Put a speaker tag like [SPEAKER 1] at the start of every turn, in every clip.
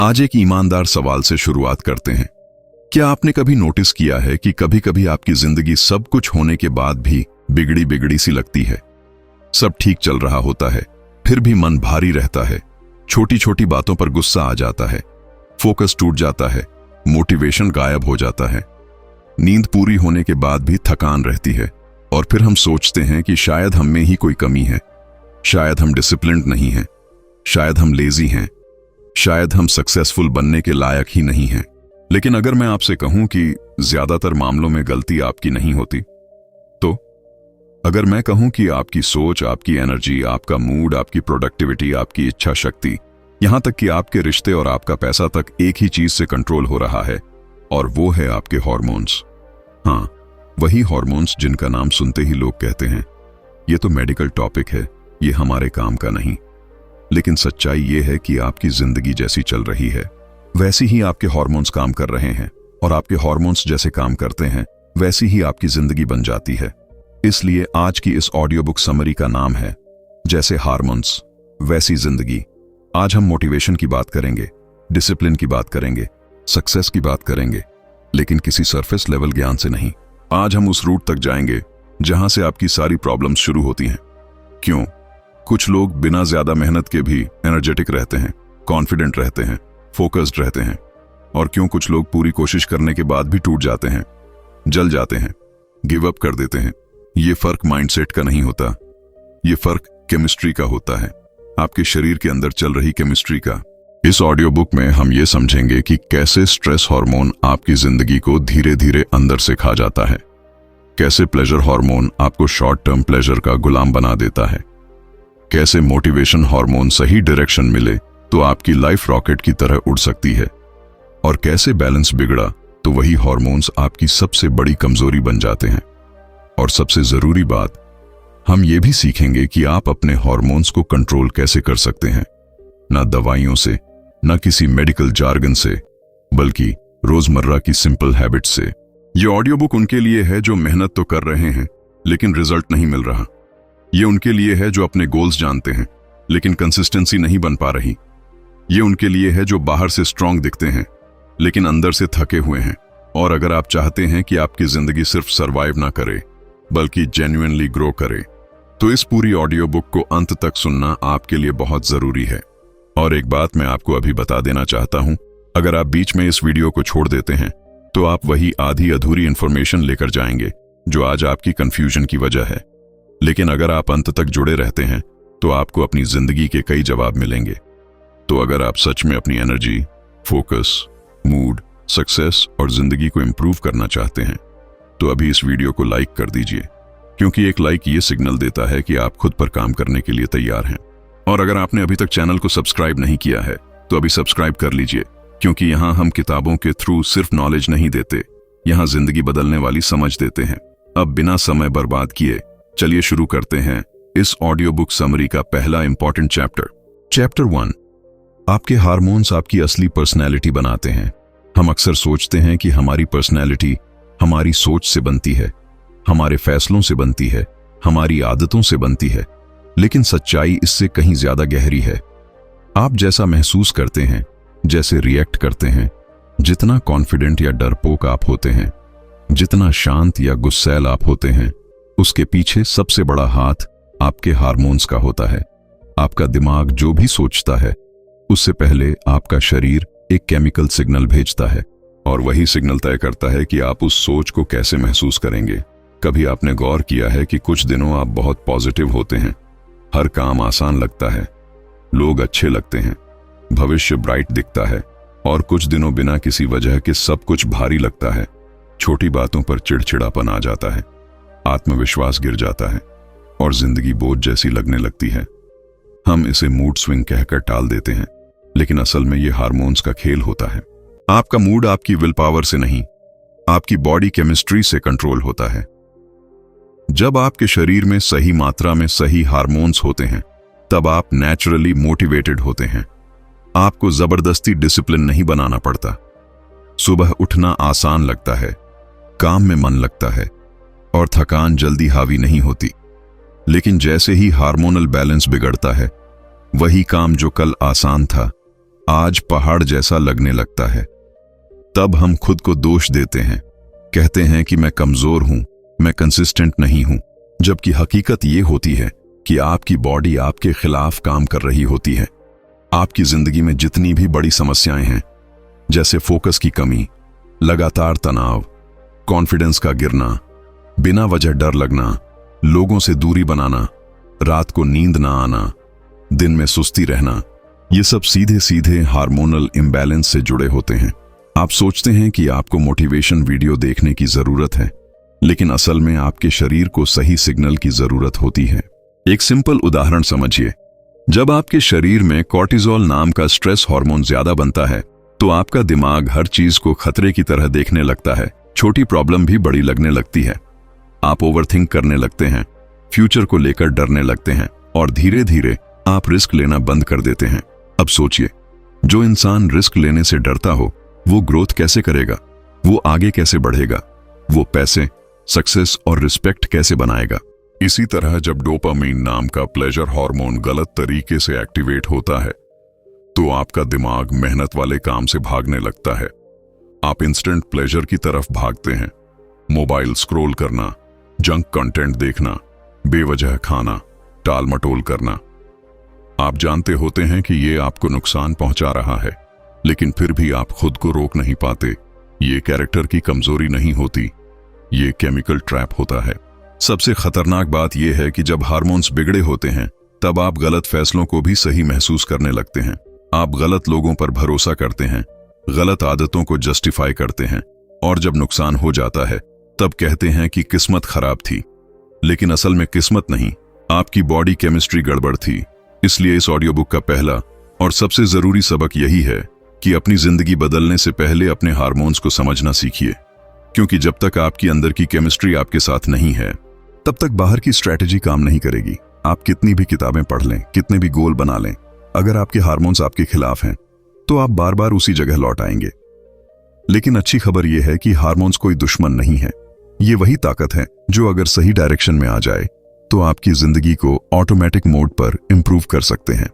[SPEAKER 1] आज एक ईमानदार सवाल से शुरुआत करते हैं। क्या आपने कभी नोटिस किया है कि कभी कभी आपकी जिंदगी सब कुछ होने के बाद भी बिगड़ी बिगड़ी सी लगती है? सब ठीक चल रहा होता है, फिर भी मन भारी रहता है। छोटी छोटी बातों पर गुस्सा आ जाता है, फोकस टूट जाता है, मोटिवेशन गायब हो जाता है। नींद पूरी होने के बाद भी थकान रहती है और फिर हम सोचते हैं कि शायद हम में ही कोई कमी है, शायद हम डिसिप्लिन्ड नहीं हैं, शायद हम लेजी हैं, शायद हम सक्सेसफुल बनने के लायक ही नहीं हैं। लेकिन अगर मैं आपसे कहूं कि ज्यादातर मामलों में गलती आपकी नहीं होती, तो अगर मैं कहूं कि आपकी सोच, आपकी एनर्जी, आपका मूड, आपकी प्रोडक्टिविटी, आपकी इच्छा शक्ति, यहां तक कि आपके रिश्ते और आपका पैसा तक एक ही चीज से कंट्रोल हो रहा है, और वो है आपके हार्मोन्स। हाँ, वही हार्मोन्स जिनका नाम सुनते ही लोग कहते हैं ये तो मेडिकल टॉपिक है, ये हमारे काम का नहीं। लेकिन सच्चाई ये है कि आपकी जिंदगी जैसी चल रही है वैसी ही आपके हार्मोन्स काम कर रहे हैं, और आपके हार्मोन्स जैसे काम करते हैं वैसी ही आपकी जिंदगी बन जाती है। इसलिए आज की इस ऑडियो बुक समरी का नाम है जैसे हार्मोन्स वैसी जिंदगी। आज हम मोटिवेशन की बात करेंगे, डिसिप्लिन की बात करेंगे, सक्सेस की बात करेंगे, लेकिन किसी सरफेस लेवल ज्ञान से नहीं। आज हम उस रूट तक जाएंगे जहां से आपकी सारी प्रॉब्लम्स शुरू होती हैं। क्यों कुछ लोग बिना ज्यादा मेहनत के भी एनर्जेटिक रहते हैं, कॉन्फिडेंट रहते हैं, फोकस्ड रहते हैं, और क्यों कुछ लोग पूरी कोशिश करने के बाद भी टूट जाते हैं, जल जाते हैं, गिव अप कर देते हैं? ये फर्क माइंडसेट का नहीं होता, ये फर्क केमिस्ट्री का होता है, आपके शरीर के अंदर चल रही केमिस्ट्री का। इस ऑडियो बुक में हम ये समझेंगे कि कैसे स्ट्रेस हार्मोन आपकी जिंदगी को धीरे धीरे अंदर से खा जाता है, कैसे प्लेजर हार्मोन आपको शॉर्ट टर्म प्लेजर का गुलाम बना देता है, कैसे मोटिवेशन हार्मोन सही डायरेक्शन मिले तो आपकी लाइफ रॉकेट की तरह उड़ सकती है, और कैसे बैलेंस बिगड़ा तो वही हार्मोन्स आपकी सबसे बड़ी कमजोरी बन जाते हैं। और सबसे जरूरी बात, हम ये भी सीखेंगे कि आप अपने हार्मोन्स को कंट्रोल कैसे कर सकते हैं, ना दवाइयों से, ना किसी मेडिकल जार्गन से, बल्कि रोजमर्रा की सिंपल हैबिट्स से। ये ऑडियो बुक उनके लिए है जो मेहनत तो कर रहे हैं लेकिन रिजल्ट नहीं मिल रहा। ये उनके लिए है जो अपने गोल्स जानते हैं लेकिन कंसिस्टेंसी नहीं बन पा रही। ये उनके लिए है जो बाहर से स्ट्रांग दिखते हैं लेकिन अंदर से थके हुए हैं। और अगर आप चाहते हैं कि आपकी जिंदगी सिर्फ सरवाइव ना करे बल्कि जेन्युइनली ग्रो करे, तो इस पूरी ऑडियो बुक को अंत तक सुनना आपके लिए बहुत जरूरी है। और एक बात मैं आपको अभी बता देना चाहता हूं, अगर आप बीच में इस वीडियो को छोड़ देते हैं तो आप वही आधी अधूरी इंफॉर्मेशन लेकर जाएंगे जो आज आपकी कंफ्यूजन की वजह है। लेकिन अगर आप अंत तक जुड़े रहते हैं तो आपको अपनी जिंदगी के कई जवाब मिलेंगे। तो अगर आप सच में अपनी एनर्जी, फोकस, मूड, सक्सेस और जिंदगी को इंप्रूव करना चाहते हैं तो अभी इस वीडियो को लाइक कर दीजिए, क्योंकि एक लाइक ये सिग्नल देता है कि आप खुद पर काम करने के लिए तैयार हैं। और अगर आपने अभी तक चैनल को सब्सक्राइब नहीं किया है तो अभी सब्सक्राइब कर लीजिए, क्योंकि यहाँ हम किताबों के थ्रू सिर्फ नॉलेज नहीं देते, यहाँ जिंदगी बदलने वाली समझ देते हैं। अब बिना समय बर्बाद किए चलिए शुरू करते हैं इस ऑडियो बुक समरी का पहला इंपॉर्टेंट चैप्टर। चैप्टर 1, आपके हार्मोन्स आपकी असली पर्सनैलिटी बनाते हैं। हम अक्सर सोचते हैं कि हमारी पर्सनैलिटी हमारी सोच से बनती है, हमारे फैसलों से बनती है, हमारी आदतों से बनती है, लेकिन सच्चाई इससे कहीं ज्यादा गहरी है। आप जैसा महसूस करते हैं, जैसे रिएक्ट करते हैं, जितना कॉन्फिडेंट या डरपोक आप होते हैं, जितना शांत या गुस्सैल आप होते हैं, उसके पीछे सबसे बड़ा हाथ आपके हार्मोन्स का होता है। आपका दिमाग जो भी सोचता है उससे पहले आपका शरीर एक केमिकल सिग्नल भेजता है, और वही सिग्नल तय करता है कि आप उस सोच को कैसे महसूस करेंगे। कभी आपने गौर किया है कि कुछ दिनों आप बहुत पॉजिटिव होते हैं, हर काम आसान लगता है, लोग अच्छे लगते हैं, भविष्य ब्राइट दिखता है, और कुछ दिनों बिना किसी वजह के सब कुछ भारी लगता है, छोटी बातों पर चिड़चिड़ापन आ जाता है, आत्मविश्वास गिर जाता है और जिंदगी बोझ जैसी लगने लगती है। हम इसे मूड स्विंग कहकर टाल देते हैं, लेकिन असल में यह हार्मोन्स का खेल होता है। आपका मूड आपकी विल पावर से नहीं, आपकी बॉडी केमिस्ट्री से कंट्रोल होता है। जब आपके शरीर में सही मात्रा में सही हार्मोन्स होते हैं तब आप नेचुरली मोटिवेटेड होते हैं। आपको जबरदस्ती डिसिप्लिन नहीं बनाना पड़ता। सुबह उठना आसान लगता है, काम में मन लगता है और थकान जल्दी हावी नहीं होती। लेकिन जैसे ही हार्मोनल बैलेंस बिगड़ता है, वही काम जो कल आसान था आज पहाड़ जैसा लगने लगता है। तब हम खुद को दोष देते हैं, कहते हैं कि मैं कमजोर हूं, मैं कंसिस्टेंट नहीं हूं, जबकि हकीकत ये होती है कि आपकी बॉडी आपके खिलाफ काम कर रही होती है। आपकी जिंदगी में जितनी भी बड़ी समस्याएं हैं, जैसे फोकस की कमी, लगातार तनाव, कॉन्फिडेंस का गिरना, बिना वजह डर लगना, लोगों से दूरी बनाना, रात को नींद ना आना, दिन में सुस्ती रहना, ये सब सीधे सीधे हार्मोनल इम्बैलेंस से जुड़े होते हैं। आप सोचते हैं कि आपको मोटिवेशन वीडियो देखने की जरूरत है, लेकिन असल में आपके शरीर को सही सिग्नल की जरूरत होती है। एक सिंपल उदाहरण समझिए। जब आपके शरीर में कॉर्टिसोल नाम का स्ट्रेस हार्मोन ज्यादा बनता है, तो आपका दिमाग हर चीज को खतरे की तरह देखने लगता है। छोटी प्रॉब्लम भी बड़ी लगने लगती है। आप ओवरथिंक करने लगते हैं, फ्यूचर को लेकर डरने लगते हैं और धीरे धीरे आप रिस्क लेना बंद कर देते हैं। अब सोचिए, जो इंसान रिस्क लेने से डरता हो, वो ग्रोथ कैसे करेगा? वो आगे कैसे बढ़ेगा? वो पैसे, सक्सेस और रिस्पेक्ट कैसे बनाएगा? इसी तरह जब डोपामाइन नाम का प्लेजर हार्मोन गलत तरीके से एक्टिवेट होता है, तो आपका दिमाग मेहनत वाले काम से भागने लगता है। आप इंस्टेंट प्लेजर की तरफ भागते हैं। मोबाइल स्क्रॉल करना, जंक कंटेंट देखना, बेवजह खाना, टाल मटोल करना। आप जानते होते हैं कि ये आपको नुकसान पहुंचा रहा है, लेकिन फिर भी आप खुद को रोक नहीं पाते। ये कैरेक्टर की कमजोरी नहीं होती, ये केमिकल ट्रैप होता है। सबसे खतरनाक बात यह है कि जब हार्मोन्स बिगड़े होते हैं, तब आप गलत फैसलों को भी सही महसूस करने लगते हैं। आप गलत लोगों पर भरोसा करते हैं, गलत आदतों को जस्टिफाई करते हैं, और जब नुकसान हो जाता है तब कहते हैं कि किस्मत खराब थी। लेकिन असल में किस्मत नहीं, आपकी बॉडी केमिस्ट्री गड़बड़ थी। इसलिए इस ऑडियो बुक का पहला और सबसे जरूरी सबक यही है कि अपनी जिंदगी बदलने से पहले अपने हार्मोन्स को समझना सीखिए, क्योंकि जब तक आपकी अंदर की केमिस्ट्री आपके साथ नहीं है, तब तक बाहर की स्ट्रैटेजी काम नहीं करेगी। आप कितनी भी किताबें पढ़ लें, कितने भी गोल बना लें, अगर आपके हार्मोन्स आपके खिलाफ हैं, तो आप बार बार उसी जगह लौट आएंगे। लेकिन अच्छी खबर यह है कि हार्मोन्स कोई दुश्मन नहीं है। ये वही ताकत है जो अगर सही डायरेक्शन में आ जाए तो आपकी जिंदगी को ऑटोमेटिक मोड पर इंप्रूव कर सकते हैं।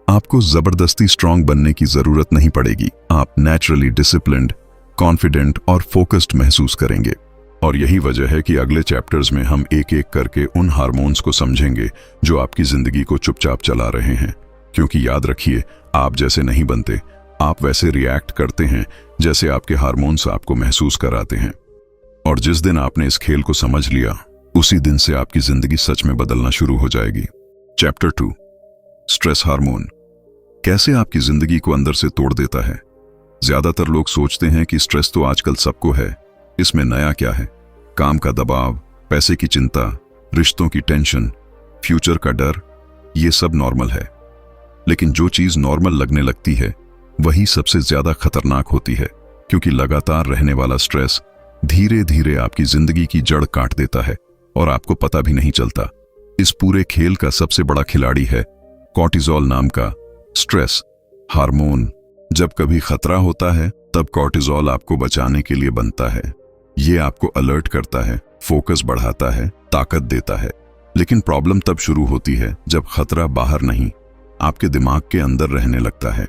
[SPEAKER 1] आपको जबरदस्ती स्ट्रांग बनने की जरूरत नहीं पड़ेगी। आप नेचुरली डिसिप्लिन्ड, कॉन्फिडेंट और फोकस्ड महसूस करेंगे। और यही वजह है कि अगले चैप्टर्स में हम एक एक करके उन हार्मोन्स को समझेंगे जो आपकी जिंदगी को चुपचाप चला रहे हैं। क्योंकि याद रखिए, आप जैसे नहीं बनते, आप वैसे रिएक्ट करते हैं जैसे आपके हार्मोन्स आपको महसूस कराते हैं। और जिस दिन आपने इस खेल को समझ लिया, उसी दिन से आपकी जिंदगी सच में बदलना शुरू हो जाएगी। चैप्टर 2, स्ट्रेस हार्मोन कैसे आपकी जिंदगी को अंदर से तोड़ देता है। ज्यादातर लोग सोचते हैं कि स्ट्रेस तो आजकल सबको है, इसमें नया क्या है। काम का दबाव, पैसे की चिंता, रिश्तों की टेंशन, फ्यूचर का डर, ये सब नॉर्मल है। लेकिन जो चीज नॉर्मल लगने लगती है, वही सबसे ज्यादा खतरनाक होती है, क्योंकि लगातार रहने वाला स्ट्रेस धीरे धीरे आपकी जिंदगी की जड़ काट देता है और आपको पता भी नहीं चलता। इस पूरे खेल का सबसे बड़ा खिलाड़ी है कॉर्टिसोल नाम का स्ट्रेस हार्मोन। जब कभी खतरा होता है, तब कॉर्टिसोल आपको बचाने के लिए बनता है। ये आपको अलर्ट करता है, फोकस बढ़ाता है, ताकत देता है। लेकिन प्रॉब्लम तब शुरू होती है जब खतरा बाहर नहीं, आपके दिमाग के अंदर रहने लगता है।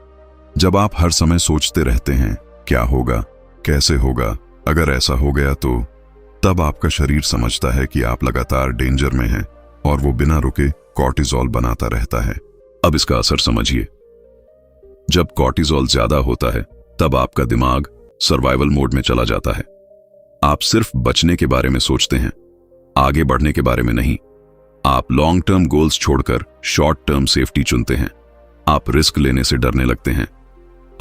[SPEAKER 1] जब आप हर समय सोचते रहते हैं, क्या होगा, कैसे होगा, अगर ऐसा हो गया तो, तब आपका शरीर समझता है कि आप लगातार डेंजर में हैं और वो बिना रुके कॉर्टिसोल बनाता रहता है। अब इसका असर समझिए। जब कॉर्टिसोल ज्यादा होता है, तब आपका दिमाग सर्वाइवल मोड में चला जाता है। आप सिर्फ बचने के बारे में सोचते हैं, आगे बढ़ने के बारे में नहीं। आप लॉन्ग टर्म गोल्स छोड़कर शॉर्ट टर्म सेफ्टी चुनते हैं। आप रिस्क लेने से डरने लगते हैं,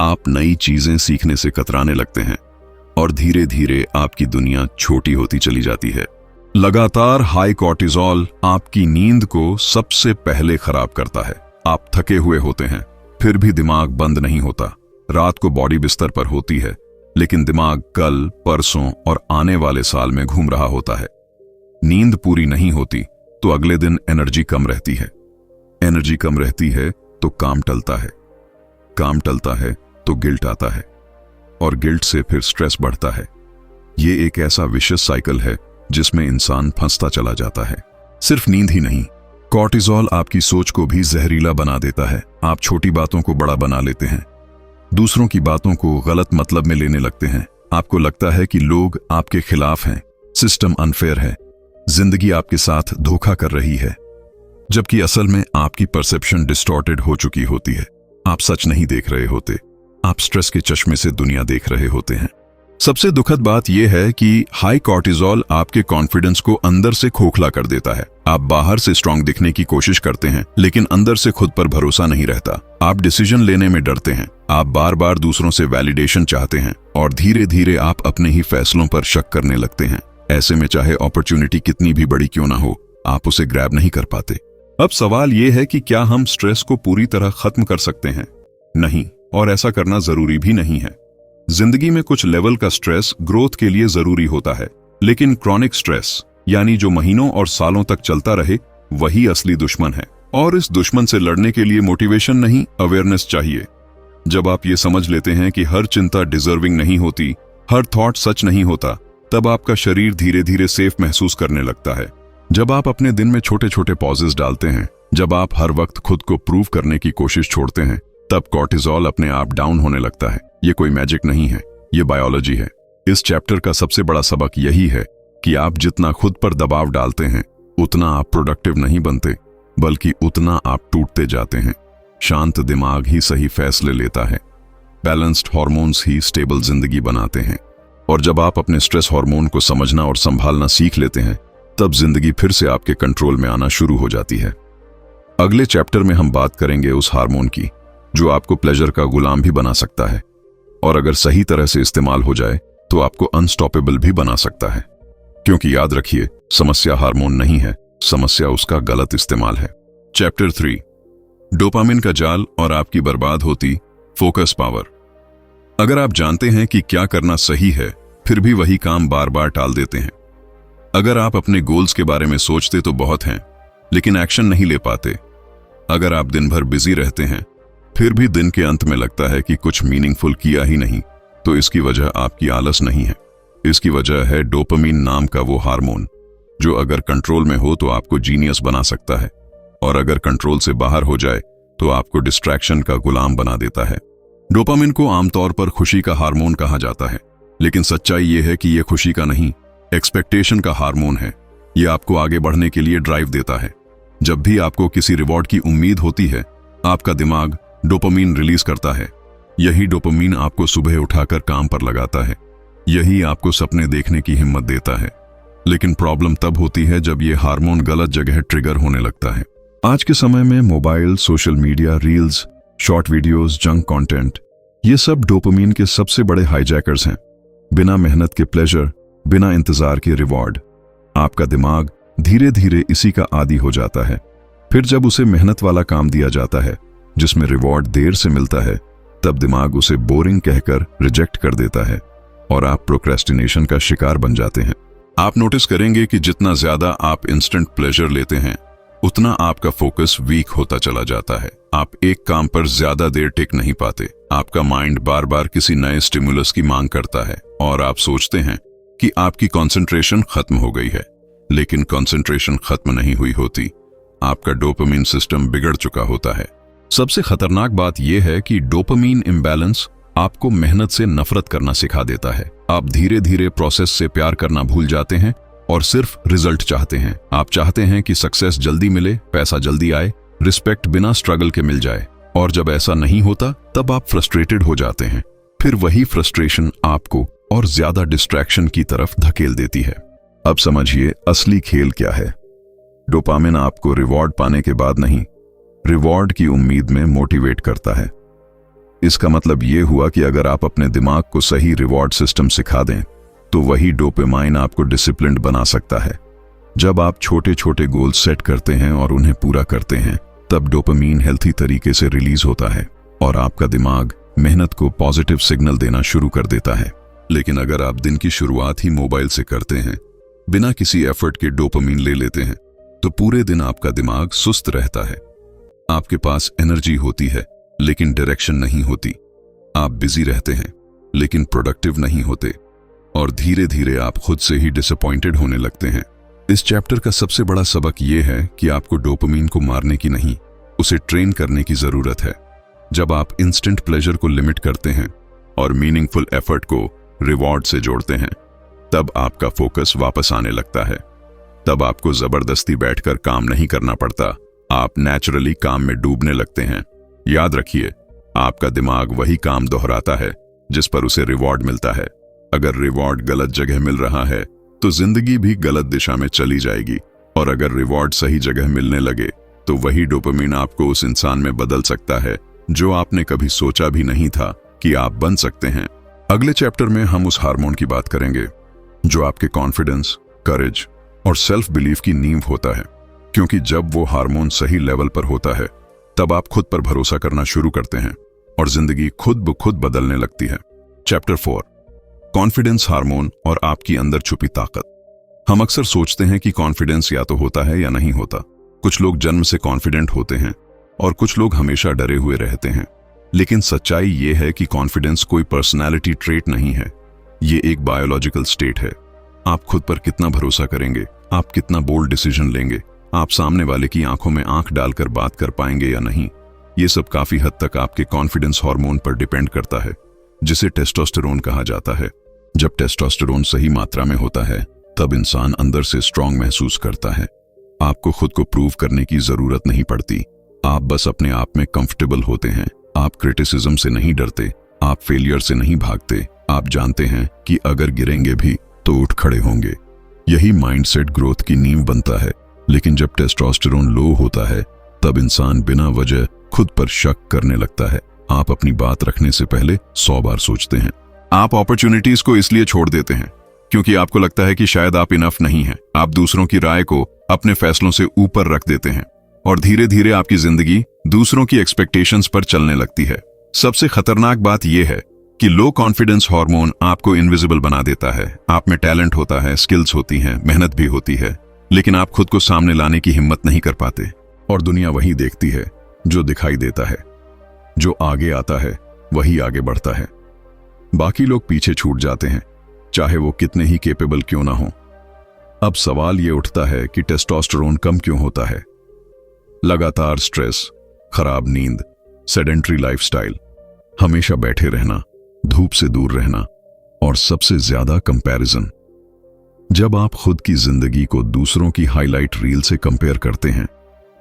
[SPEAKER 1] आप नई चीजें सीखने से कतराने लगते हैं, और धीरे धीरे आपकी दुनिया छोटी होती चली जाती है। लगातार हाई कॉर्टिसोल आपकी नींद को सबसे पहले खराब करता है। आप थके हुए होते हैं, फिर भी दिमाग बंद नहीं होता। रात को बॉडी बिस्तर पर होती है, लेकिन दिमाग कल, परसों और आने वाले साल में घूम रहा होता है। नींद पूरी नहीं होती तो अगले दिन एनर्जी कम रहती है। एनर्जी कम रहती है तो काम टलता है। काम टलता है तो गिल्ट आता है, और गिल्ट से फिर स्ट्रेस बढ़ता है। ये एक ऐसा विशेष साइकिल है जिसमें इंसान फंसता चला जाता है। सिर्फ नींद ही नहीं, कॉर्टिसोल आपकी सोच को भी जहरीला बना देता है। आप छोटी बातों को बड़ा बना लेते हैं, दूसरों की बातों को गलत मतलब में लेने लगते हैं। आपको लगता है कि लोग आपके खिलाफ हैं, सिस्टम अनफेयर है, जिंदगी आपके साथ धोखा कर रही है, जबकि असल में आपकी परसेप्शन डिस्टॉर्टेड हो चुकी होती है। आप सच नहीं देख रहे होते, आप स्ट्रेस के चश्मे से दुनिया देख रहे होते हैं। सबसे दुखद बात यह है कि हाई कॉर्टिसोल आपके कॉन्फिडेंस को अंदर से खोखला कर देता है। आप बाहर से स्ट्रांग दिखने की कोशिश करते हैं, लेकिन अंदर से खुद पर भरोसा नहीं रहता। आप डिसीजन लेने में डरते हैं, आप बार बार दूसरों से वैलिडेशन चाहते हैं और धीरे धीरे आप अपने ही फैसलों पर शक करने लगते हैं। ऐसे में चाहे अपॉर्चुनिटी कितनी भी बड़ी क्यों ना हो, आप उसे ग्रैब नहीं कर पाते। अब सवाल यह है कि क्या हम स्ट्रेस को पूरी तरह खत्म कर सकते हैं? नहीं, और ऐसा करना जरूरी भी नहीं है। जिंदगी में कुछ लेवल का स्ट्रेस ग्रोथ के लिए जरूरी होता है, लेकिन क्रॉनिक स्ट्रेस यानी जो महीनों और सालों तक चलता रहे, वही असली दुश्मन है। और इस दुश्मन से लड़ने के लिए मोटिवेशन नहीं, अवेयरनेस चाहिए। जब आप ये समझ लेते हैं कि हर चिंता डिजर्विंग नहीं होती, हर थॉट सच नहीं होता, तब आपका शरीर धीरे धीरे सेफ महसूस करने लगता है। जब आप अपने दिन में छोटे छोटे पॉजेस डालते हैं, जब आप हर वक्त खुद को प्रूव करने की कोशिश छोड़ते हैं, तब कॉर्टिसोल अपने आप डाउन होने लगता है। ये कोई मैजिक नहीं है, ये बायोलॉजी है। इस चैप्टर का सबसे बड़ा सबक यही है कि आप जितना खुद पर दबाव डालते हैं, उतना आप प्रोडक्टिव नहीं बनते, बल्कि उतना आप टूटते जाते हैं। शांत दिमाग ही सही फैसले लेता है, बैलेंस्ड हार्मोन्स ही स्टेबल जिंदगी बनाते हैं। और जब आप अपने स्ट्रेस हार्मोन को समझना और संभालना सीख लेते हैं, तब जिंदगी फिर से आपके कंट्रोल में आना शुरू हो जाती है। अगले चैप्टर में हम बात करेंगे उस हार्मोन की जो आपको प्लेजर का गुलाम भी बना सकता है, और अगर सही तरह से इस्तेमाल हो जाए तो आपको अनस्टॉपेबल भी बना सकता है। क्योंकि याद रखिए, समस्या हार्मोन नहीं है, समस्या उसका गलत इस्तेमाल है। चैप्टर 3, डोपामिन का जाल और आपकी बर्बाद होती फोकस पावर। अगर आप जानते हैं कि क्या करना सही है, फिर भी वही काम बार बार टाल देते हैं। अगर आप अपने गोल्स के बारे में सोचते तो बहुत हैं, लेकिन एक्शन नहीं ले पाते। अगर आप दिन भर बिजी रहते हैं, फिर भी दिन के अंत में लगता है कि कुछ मीनिंगफुल किया ही नहीं, तो इसकी वजह आपकी आलस नहीं है, इसकी वजह है डोपामिन नाम का वो हार्मोन जो अगर कंट्रोल में हो तो आपको जीनियस बना सकता है, और अगर कंट्रोल से बाहर हो जाए तो आपको डिस्ट्रैक्शन का गुलाम बना देता है। डोपामिन को आमतौर पर खुशी का हार्मोन कहा जाता है, लेकिन सच्चाई यह है कि यह खुशी का नहीं, एक्सपेक्टेशन का हार्मोन है। यह आपको आगे बढ़ने के लिए ड्राइव देता है। जब भी आपको किसी रिवॉर्ड की उम्मीद होती है, आपका दिमाग डोपामिन रिलीज करता है। यही डोपामिन आपको सुबह उठाकर काम पर लगाता है, यही आपको सपने देखने की हिम्मत देता है। लेकिन प्रॉब्लम तब होती है जब यह हार्मोन गलत जगह ट्रिगर होने लगता है। आज के समय में mobile, social media, reels, short videos, junk content, ये सब डोपामिन के सबसे बड़े हाईजैकर्स हैं। बिना मेहनत के प्लेजर, बिना इंतजार के रिवॉर्ड। आपका दिमाग धीरे धीरे इसी का आदी हो जाता है। फिर जब उसे मेहनत वाला काम दिया जाता है जिसमें रिवॉर्ड देर से मिलता है, तब दिमाग उसे बोरिंग कहकर रिजेक्ट कर देता है और आप प्रोक्रेस्टिनेशन का शिकार बन जाते हैं। आप नोटिस करेंगे कि जितना ज्यादा आप इंस्टेंट प्लेजर लेते हैं, उतना आपका फोकस वीक होता चला जाता है। आप एक काम पर ज्यादा देर टिक नहीं पाते। आपका माइंड बार बार किसी नए स्टिमुलस की मांग करता है और आप सोचते हैं कि आपकी कंसंट्रेशन खत्म हो गई है, लेकिन कंसंट्रेशन खत्म नहीं हुई होती। आपका डोपामिन सिस्टम बिगड़ चुका होता है। सबसे खतरनाक बात यह है कि डोपामिन इम्बैलेंस आपको मेहनत से नफरत करना सिखा देता है। आप धीरे धीरे प्रोसेस से प्यार करना भूल जाते हैं और सिर्फ रिजल्ट चाहते हैं। आप चाहते हैं कि सक्सेस जल्दी मिले, पैसा जल्दी आए, रिस्पेक्ट बिना स्ट्रगल के मिल जाए, और जब ऐसा नहीं होता तब आप फ्रस्ट्रेटेड हो जाते हैं। फिर वही फ्रस्ट्रेशन आपको और ज्यादा डिस्ट्रैक्शन की तरफ धकेल देती है। अब समझिए असली खेल क्या है। डोपामिन आपको रिवॉर्ड पाने के बाद नहीं, रिवॉर्ड की उम्मीद में मोटिवेट करता है। इसका मतलब यह हुआ कि अगर आप अपने दिमाग को सही रिवॉर्ड सिस्टम सिखा दें, तो वही डोपामाइन आपको डिसिप्लिन्ड बना सकता है। जब आप छोटे छोटे गोल सेट करते हैं और उन्हें पूरा करते हैं, तब डोपामाइन हेल्थी तरीके से रिलीज होता है और आपका दिमाग मेहनत को पॉजिटिव सिग्नल देना शुरू कर देता है। लेकिन अगर आप दिन की शुरुआत ही मोबाइल से करते हैं, बिना किसी एफर्ट के डोपामाइन ले लेते हैं, तो पूरे दिन आपका दिमाग सुस्त रहता है। आपके पास एनर्जी होती है लेकिन डायरेक्शन नहीं होती। आप बिजी रहते हैं लेकिन प्रोडक्टिव नहीं होते, और धीरे धीरे आप खुद से ही डिसअपॉइंटेड होने लगते हैं। इस चैप्टर का सबसे बड़ा सबक यह है कि आपको डोपामिन को मारने की नहीं, उसे ट्रेन करने की जरूरत है। जब आप इंस्टेंट प्लेजर को लिमिट करते हैं और मीनिंगफुल एफर्ट को रिवॉर्ड से जोड़ते हैं, तब आपका फोकस वापस आने लगता है। तब आपको जबरदस्ती बैठकर काम नहीं करना पड़ता, आप नेचुरली काम में डूबने लगते हैं। याद रखिए, आपका दिमाग वही काम दोहराता है जिस पर उसे रिवॉर्ड मिलता है। अगर रिवॉर्ड गलत जगह मिल रहा है तो जिंदगी भी गलत दिशा में चली जाएगी, और अगर रिवॉर्ड सही जगह मिलने लगे तो वही डोपामिन आपको उस इंसान में बदल सकता है जो आपने कभी सोचा भी नहीं था कि आप बन सकते हैं। अगले चैप्टर में हम उस हार्मोन की बात करेंगे जो आपके कॉन्फिडेंस, करेज और सेल्फ बिलीफ की नींव होता है, क्योंकि जब वो हार्मोन सही लेवल पर होता है तब आप खुद पर भरोसा करना शुरू करते हैं और जिंदगी खुद ब खुद बदलने लगती है। चैप्टर 4, कॉन्फिडेंस हार्मोन और आपकी अंदर छुपी ताकत। हम अक्सर सोचते हैं कि कॉन्फिडेंस या तो होता है या नहीं होता। कुछ लोग जन्म से कॉन्फिडेंट होते हैं और कुछ लोग हमेशा डरे हुए रहते हैं। लेकिन सच्चाई ये है कि कॉन्फिडेंस कोई पर्सनैलिटी ट्रेट नहीं है, ये एक बायोलॉजिकल स्टेट है। आप खुद पर कितना भरोसा करेंगे, आप कितना बोल्ड डिसीजन लेंगे, आप सामने वाले की आंखों में आंख डालकर बात कर पाएंगे या नहीं, ये सब काफी हद तक आपके कॉन्फिडेंस हार्मोन पर डिपेंड करता है, जिसे टेस्टोस्टेरोन कहा जाता है। जब टेस्टोस्टेरोन सही मात्रा में होता है तब इंसान अंदर से स्ट्रांग महसूस करता है। आपको खुद को प्रूव करने की जरूरत नहीं पड़ती, आप बस अपने आप में कंफर्टेबल होते हैं। आप क्रिटिसिज्म से नहीं डरते, आप फेलियर से नहीं भागते, आप जानते हैं कि अगर गिरेंगे भी तो उठ खड़े होंगे। यही माइंडसेट ग्रोथ की नींव बनता है। लेकिन जब टेस्टोस्टेरोन लो होता है तब इंसान बिना वजह खुद पर शक करने लगता है। आप अपनी बात रखने से पहले 100 बार सोचते हैं। आप अपॉर्चुनिटीज को इसलिए छोड़ देते हैं क्योंकि आपको लगता है कि शायद आप इनफ नहीं हैं। आप दूसरों की राय को अपने फैसलों से ऊपर रख देते हैं और धीरे धीरे आपकी जिंदगी दूसरों की एक्सपेक्टेशंस पर चलने लगती है। सबसे खतरनाक बात यह है कि लो कॉन्फिडेंस हार्मोन आपको इनविजिबल बना देता है। आप में टैलेंट होता है, स्किल्स होती हैं, मेहनत भी होती है, लेकिन आप खुद को सामने लाने की हिम्मत नहीं कर पाते और दुनिया वही देखती है जो दिखाई देता है। जो आगे आता है वही आगे बढ़ता है, बाकी लोग पीछे छूट जाते हैं, चाहे वो कितने ही कैपेबल क्यों ना हो। अब सवाल ये उठता है कि टेस्टोस्टेरोन कम क्यों होता है? लगातार स्ट्रेस, खराब नींद, सेडेंट्री लाइफस्टाइल, हमेशा बैठे रहना, धूप से दूर रहना और सबसे ज्यादा कंपैरिजन। जब आप खुद की जिंदगी को दूसरों की हाईलाइट रील से कंपेयर करते हैं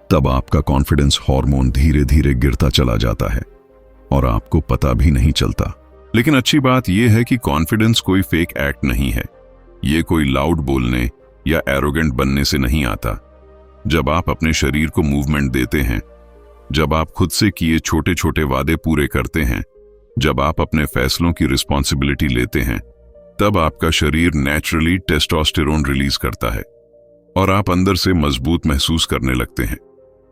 [SPEAKER 1] तब आपका कॉन्फिडेंस हार्मोन धीरे धीरे गिरता चला जाता है और आपको पता भी नहीं चलता। लेकिन अच्छी बात यह है कि कॉन्फिडेंस कोई फेक एक्ट नहीं है। ये कोई लाउड बोलने या एरोगेंट बनने से नहीं आता। जब आप अपने शरीर को मूवमेंट देते हैं, जब आप खुद से किए छोटे छोटे वादे पूरे करते हैं, जब आप अपने फैसलों की रिस्पॉन्सिबिलिटी लेते हैं, तब आपका शरीर नेचुरली टेस्टोस्टेरोन रिलीज करता है और आप अंदर से मजबूत महसूस करने लगते हैं।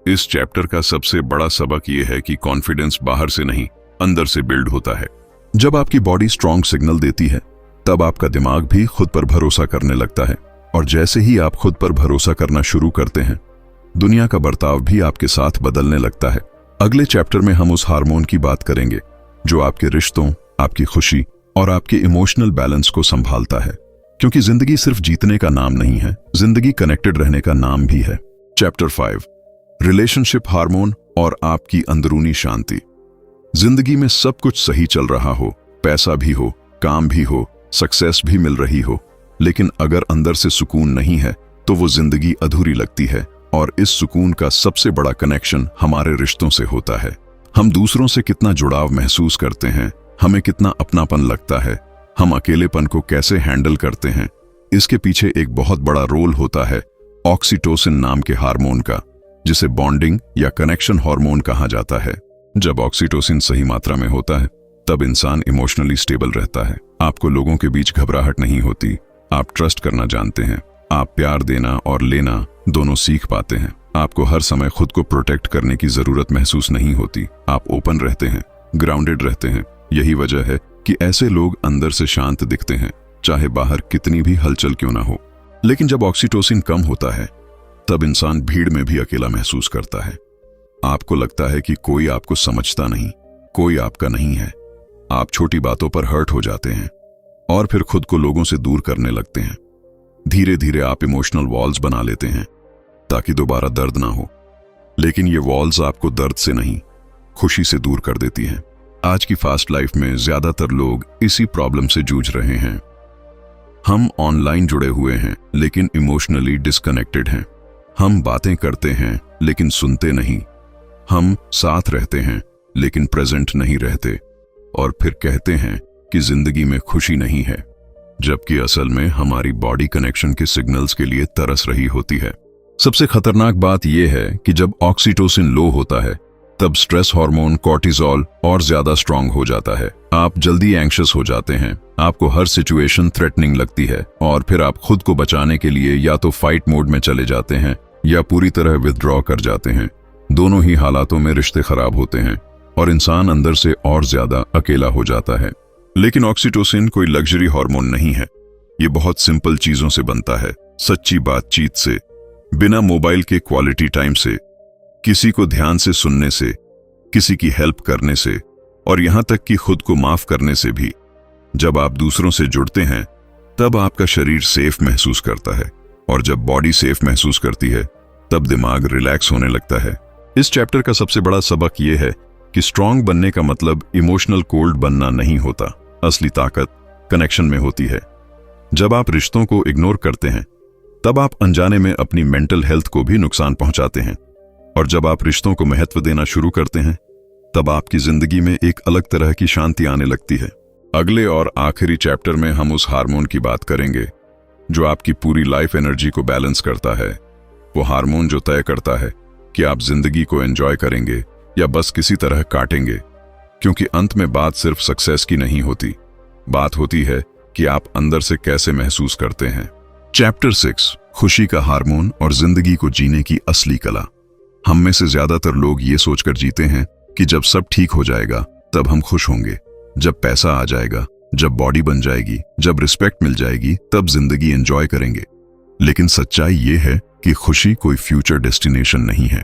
[SPEAKER 1] इस चैप्टर का सबसे बड़ा सबक यह है कि कॉन्फिडेंस बाहर से नहीं, अंदर से बिल्ड होता है। जब आपकी बॉडी स्ट्रांग सिग्नल देती है तब आपका दिमाग भी खुद पर भरोसा करने लगता है, और जैसे ही आप खुद पर भरोसा करना शुरू करते हैं, दुनिया का बर्ताव भी आपके साथ बदलने लगता है। अगले चैप्टर में हम उस हार्मोन की बात करेंगे जो आपके रिश्तों, आपकी खुशी और आपके इमोशनल बैलेंस को संभालता है, क्योंकि जिंदगी सिर्फ जीतने का नाम नहीं है, जिंदगी कनेक्टेड रहने का नाम भी है। चैप्टर 5, रिलेशनशिप हार्मोन और आपकी अंदरूनी शांति। जिंदगी में सब कुछ सही चल रहा हो, पैसा भी हो, काम भी हो, सक्सेस भी मिल रही हो, लेकिन अगर अंदर से सुकून नहीं है तो वो जिंदगी अधूरी लगती है। और इस सुकून का सबसे बड़ा कनेक्शन हमारे रिश्तों से होता है। हम दूसरों से कितना जुड़ाव महसूस करते हैं, हमें कितना अपनापन लगता है, हम अकेलेपन को कैसे हैंडल करते हैं, इसके पीछे एक बहुत बड़ा रोल होता है ऑक्सीटोसिन नाम के हार्मोन का, जिसे बॉन्डिंग या कनेक्शन हार्मोन कहा जाता है। जब ऑक्सीटोसिन सही मात्रा में होता है तब इंसान इमोशनली स्टेबल रहता है। आपको लोगों के बीच घबराहट नहीं होती, आप ट्रस्ट करना जानते हैं, आप प्यार देना और लेना दोनों सीख पाते हैं। आपको हर समय खुद को प्रोटेक्ट करने की जरूरत महसूस नहीं होती, आप ओपन रहते हैं, ग्राउंडेड रहते हैं। यही वजह है कि ऐसे लोग अंदर से शांत दिखते हैं, चाहे बाहर कितनी भी हलचल क्यों ना हो। लेकिन जब ऑक्सीटोसिन कम होता है तब इंसान भीड़ में भी अकेला महसूस करता है। आपको लगता है कि कोई आपको समझता नहीं, कोई आपका नहीं है। आप छोटी बातों पर हर्ट हो जाते हैं और फिर खुद को लोगों से दूर करने लगते हैं। धीरे धीरे आप इमोशनल वॉल्स बना लेते हैं ताकि दोबारा दर्द ना हो। लेकिन ये वॉल्स आपको दर्द से नहीं, खुशी से दूर कर देती हैं। आज की फास्ट लाइफ में ज्यादातर लोग इसी प्रॉब्लम से जूझ रहे हैं। हम ऑनलाइन जुड़े हुए हैं लेकिन इमोशनली डिस्कनेक्टेड हैं। हम बातें करते हैं लेकिन सुनते नहीं। हम साथ रहते हैं लेकिन प्रेजेंट नहीं रहते, और फिर कहते हैं कि जिंदगी में खुशी नहीं है, जबकि असल में हमारी बॉडी कनेक्शन के सिग्नल्स के लिए तरस रही होती है। सबसे खतरनाक बात यह है कि जब ऑक्सीटोसिन लो होता है तब स्ट्रेस हार्मोन कॉर्टिसोल और ज्यादा स्ट्रांग हो जाता है। आप जल्दी एंग्शियस हो जाते हैं, आपको हर सिचुएशन थ्रेटनिंग लगती है, और फिर आप खुद को बचाने के लिए या तो फाइट मोड में चले जाते हैं या पूरी तरह विथड्रॉ कर जाते हैं। दोनों ही हालातों में रिश्ते खराब होते हैं और इंसान अंदर से और ज्यादा अकेला हो जाता है। लेकिन ऑक्सीटोसिन कोई लग्जरी हार्मोन नहीं है। ये बहुत सिंपल चीजों से बनता है, सच्ची बातचीत से, बिना मोबाइल के क्वालिटी टाइम से, किसी को ध्यान से सुनने से, किसी की हेल्प करने से, और यहां तक कि खुद को माफ करने से भी। जब आप दूसरों से जुड़ते हैं तब आपका शरीर सेफ महसूस करता है, और जब बॉडी सेफ महसूस करती है तब दिमाग रिलैक्स होने लगता है। इस चैप्टर का सबसे बड़ा सबक यह है कि स्ट्रांग बनने का मतलब इमोशनल कोल्ड बनना नहीं होता। असली ताकत कनेक्शन में होती है। जब आप रिश्तों को इग्नोर करते हैं तब आप अनजाने में अपनी मेंटल हेल्थ को भी नुकसान पहुंचाते हैं, और जब आप रिश्तों को महत्व देना शुरू करते हैं तब आपकी जिंदगी में एक अलग तरह की शांति आने लगती है। अगले और आखिरी चैप्टर में हम उस हार्मोन की बात करेंगे जो आपकी पूरी लाइफ एनर्जी को बैलेंस करता है। वो हार्मोन जो तय करता है कि आप जिंदगी को एंजॉय करेंगे या बस किसी तरह काटेंगे, क्योंकि अंत में बात सिर्फ सक्सेस की नहीं होती, बात होती है कि आप अंदर से कैसे महसूस करते हैं। चैप्टर 6, खुशी का हार्मोन और जिंदगी को जीने की असली कला। हम में से ज्यादातर लोग ये सोचकर जीते हैं कि जब सब ठीक हो जाएगा तब हम खुश होंगे, जब पैसा आ जाएगा, जब बॉडी बन जाएगी, जब रिस्पेक्ट मिल जाएगी तब जिंदगी एंजॉय करेंगे। लेकिन सच्चाई ये है कि खुशी कोई फ्यूचर डेस्टिनेशन नहीं है।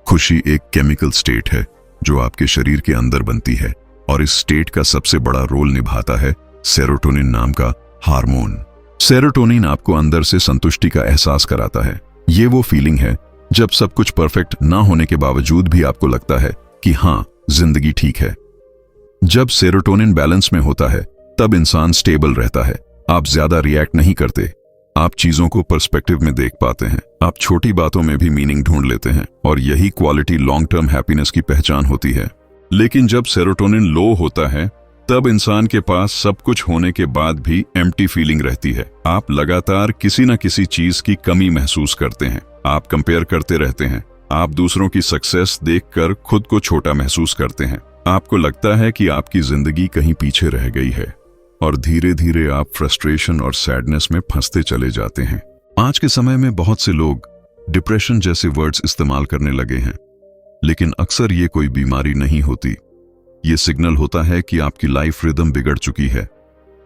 [SPEAKER 1] खुशी एक केमिकल स्टेट है जो आपके शरीर के अंदर बनती है, और इस स्टेट का सबसे बड़ा रोल निभाता है सेरोटोनिन नाम का हार्मोन। सेरोटोनिन आपको अंदर से संतुष्टि का एहसास कराता है। ये वो फीलिंग है जब सब कुछ परफेक्ट ना होने के बावजूद भी आपको लगता है कि हाँ, जिंदगी ठीक है। जब सेरोटोनिन बैलेंस में होता है तब इंसान स्टेबल रहता है। आप ज्यादा रिएक्ट नहीं करते, आप चीजों को पर्सपेक्टिव में देख पाते हैं, आप छोटी बातों में भी मीनिंग ढूंढ लेते हैं, और यही क्वालिटी लॉन्ग टर्म हैप्पीनेस की पहचान होती है। लेकिन जब सेरोटोनिन लो होता है तब इंसान के पास सब कुछ होने के बाद भी एम्प्टी फीलिंग रहती है। आप लगातार किसी न किसी चीज की कमी महसूस करते हैं, आप कंपेयर करते रहते हैं, आप दूसरों की सक्सेस देखकर खुद को छोटा महसूस करते हैं, आपको लगता है कि आपकी जिंदगी कहीं पीछे रह गई है, और धीरे धीरे आप फ्रस्ट्रेशन और सैडनेस में फंसते चले जाते हैं। आज के समय में बहुत से लोग डिप्रेशन जैसे वर्ड्स इस्तेमाल करने लगे हैं, लेकिन अक्सर ये कोई बीमारी नहीं होती। ये सिग्नल होता है कि आपकी लाइफ रिदम बिगड़ चुकी है।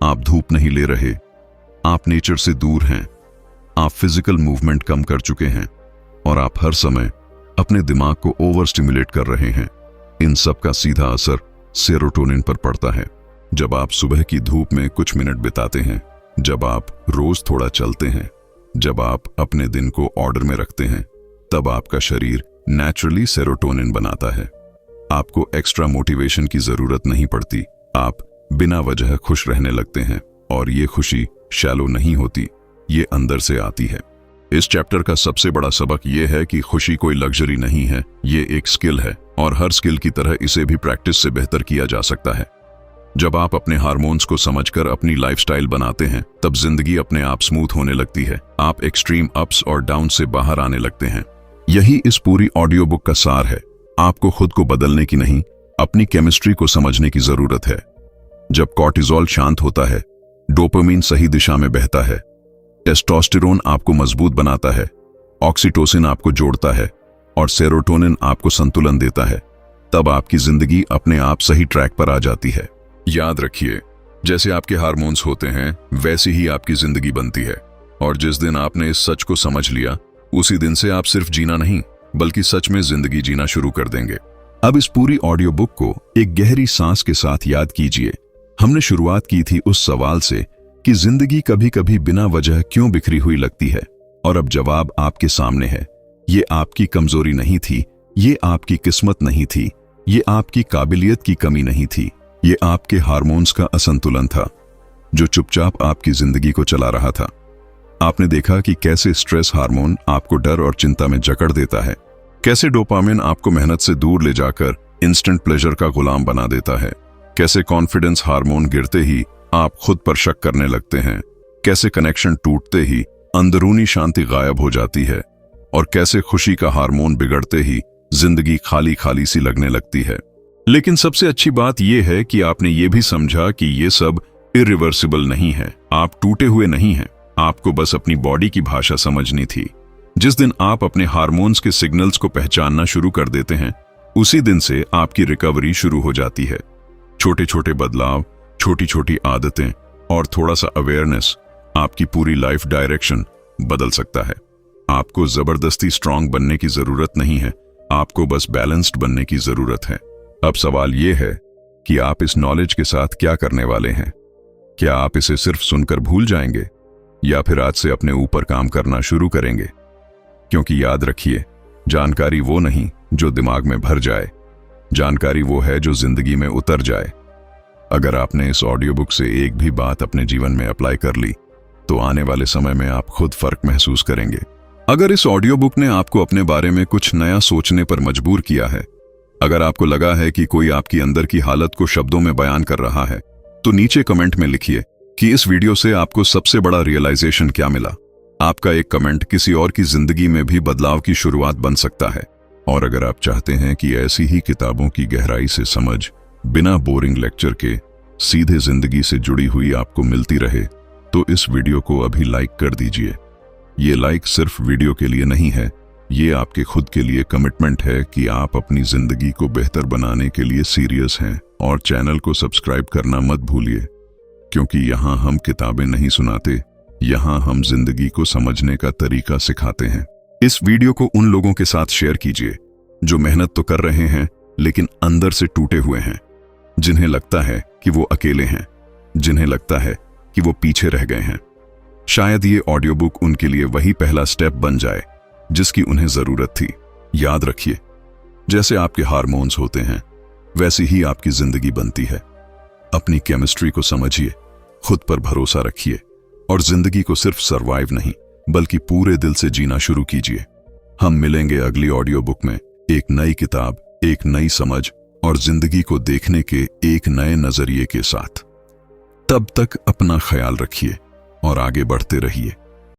[SPEAKER 1] आप धूप नहीं ले रहे, आप नेचर से दूर हैं, आप फिजिकल मूवमेंट कम कर चुके हैं, और आप हर समय अपने दिमाग को ओवर स्टिमुलेट कर रहे हैं। इन सब का सीधा असर सेरोटोनिन पर पड़ता है। जब आप सुबह की धूप में कुछ मिनट बिताते हैं, जब आप रोज थोड़ा चलते हैं, जब आप अपने दिन को ऑर्डर में रखते हैं, तब आपका शरीर नेचुरली सेरोटोनिन बनाता है। आपको एक्स्ट्रा मोटिवेशन की जरूरत नहीं पड़ती, आप बिना वजह खुश रहने लगते हैं, और ये खुशी शैलो नहीं होती, ये अंदर से आती है। इस चैप्टर का सबसे बड़ा सबक यह है कि खुशी कोई लग्जरी नहीं है, ये एक स्किल है, और हर स्किल की तरह इसे भी प्रैक्टिस से बेहतर किया जा सकता है। जब आप अपने हार्मोन्स को समझकर अपनी लाइफस्टाइल बनाते हैं तब जिंदगी अपने आप स्मूथ होने लगती है। आप एक्सट्रीम अप्स और डाउन से बाहर आने लगते हैं। यही इस पूरी ऑडियो बुक का सार है। आपको खुद को बदलने की नहीं, अपनी केमिस्ट्री को समझने की जरूरत है। जब कॉर्टिसोल शांत होता है, डोपामिन सही दिशा में बहता है, टेस्टोस्टेरोन आपको मजबूत बनाता है, ऑक्सीटोसिन आपको जोड़ता है, और सेरोटोनिन आपको संतुलन देता है, तब आपकी जिंदगी अपने आप सही ट्रैक पर आ जाती है। याद रखिए, जैसे आपके हार्मोन्स होते हैं वैसी ही आपकी जिंदगी बनती है, और जिस दिन आपने इस सच को समझ लिया उसी दिन से आप सिर्फ जीना नहीं बल्कि सच में जिंदगी जीना शुरू कर देंगे। अब इस पूरी ऑडियो बुक को एक गहरी सांस के साथ याद कीजिए। हमने शुरुआत की थी उस सवाल से कि जिंदगी कभी कभी बिना वजह क्यों बिखरी हुई लगती है, और अब जवाब आपके सामने है। ये आपकी कमजोरी नहीं थी, ये आपकी किस्मत नहीं थी, ये आपकी काबिलियत की कमी नहीं थी, ये आपके हार्मोन्स का असंतुलन था जो चुपचाप आपकी जिंदगी को चला रहा था। आपने देखा कि कैसे स्ट्रेस हार्मोन आपको डर और चिंता में जकड़ देता है, कैसे डोपामिन आपको मेहनत से दूर ले जाकर इंस्टेंट प्लेजर का गुलाम बना देता है, कैसे कॉन्फिडेंस हार्मोन गिरते ही आप खुद पर शक करने लगते हैं, कैसे कनेक्शन टूटते ही अंदरूनी शांति गायब हो जाती है, और कैसे खुशी का हार्मोन बिगड़ते ही जिंदगी खाली खाली सी लगने लगती है। लेकिन सबसे अच्छी बात यह है कि आपने ये भी समझा कि ये सब इरिवर्सिबल नहीं है। आप टूटे हुए नहीं हैं, आपको बस अपनी बॉडी की भाषा समझनी थी। जिस दिन आप अपने हार्मोन्स के सिग्नल्स को पहचानना शुरू कर देते हैं, उसी दिन से आपकी रिकवरी शुरू हो जाती है। छोटे छोटे बदलाव, छोटी छोटी आदतें और थोड़ा सा अवेयरनेस आपकी पूरी लाइफ डायरेक्शन बदल सकता है। आपको जबरदस्ती स्ट्रांग बनने की जरूरत नहीं है, आपको बस बैलेंस्ड बनने की जरूरत है। अब सवाल यह है कि आप इस नॉलेज के साथ क्या करने वाले हैं। क्या आप इसे सिर्फ सुनकर भूल जाएंगे या फिर आज से अपने ऊपर काम करना शुरू करेंगे? क्योंकि याद रखिए, जानकारी वो नहीं जो दिमाग में भर जाए, जानकारी वो है जो जिंदगी में उतर जाए। अगर आपने इस ऑडियो बुक से एक भी बात अपने जीवन में अप्लाई कर ली तो आने वाले समय में आप खुद फर्क महसूस करेंगे। अगर इस ऑडियो बुक ने आपको अपने बारे में कुछ नया सोचने पर मजबूर किया है, अगर आपको लगा है कि कोई आपकी अंदर की हालत को शब्दों में बयान कर रहा है, तो नीचे कमेंट में लिखिए कि इस वीडियो से आपको सबसे बड़ा रियलाइजेशन क्या मिला। आपका एक कमेंट किसी और की जिंदगी में भी बदलाव की शुरुआत बन सकता है। और अगर आप चाहते हैं कि ऐसी ही किताबों की गहराई से समझ बिना बोरिंग लेक्चर के सीधे जिंदगी से जुड़ी हुई आपको मिलती रहे, तो इस वीडियो को अभी लाइक कर दीजिए। ये लाइक सिर्फ वीडियो के लिए नहीं है, ये आपके खुद के लिए कमिटमेंट है कि आप अपनी जिंदगी को बेहतर बनाने के लिए सीरियस हैं। और चैनल को सब्सक्राइब करना मत भूलिए, क्योंकि यहाँ हम किताबें नहीं सुनाते, यहाँ हम जिंदगी को समझने का तरीका सिखाते हैं। इस वीडियो को उन लोगों के साथ शेयर कीजिए जो मेहनत तो कर रहे हैं लेकिन अंदर से टूटे हुए हैं, जिन्हें लगता है कि वो अकेले हैं, जिन्हें लगता है कि वो पीछे रह गए हैं। शायद ये ऑडियो बुक उनके लिए वही पहला स्टेप बन जाए जिसकी उन्हें जरूरत थी। याद रखिए, जैसे आपके हार्मोन्स होते हैं वैसी ही आपकी जिंदगी बनती है। अपनी केमिस्ट्री को समझिए, खुद पर भरोसा रखिए और जिंदगी को सिर्फ सरवाइव नहीं बल्कि पूरे दिल से जीना शुरू कीजिए। हम मिलेंगे अगली ऑडियो बुक में एक नई किताब, एक नई समझ और जिंदगी को देखने के एक नए नजरिए के साथ। तब तक अपना ख्याल रखिए और आगे बढ़ते रहिए।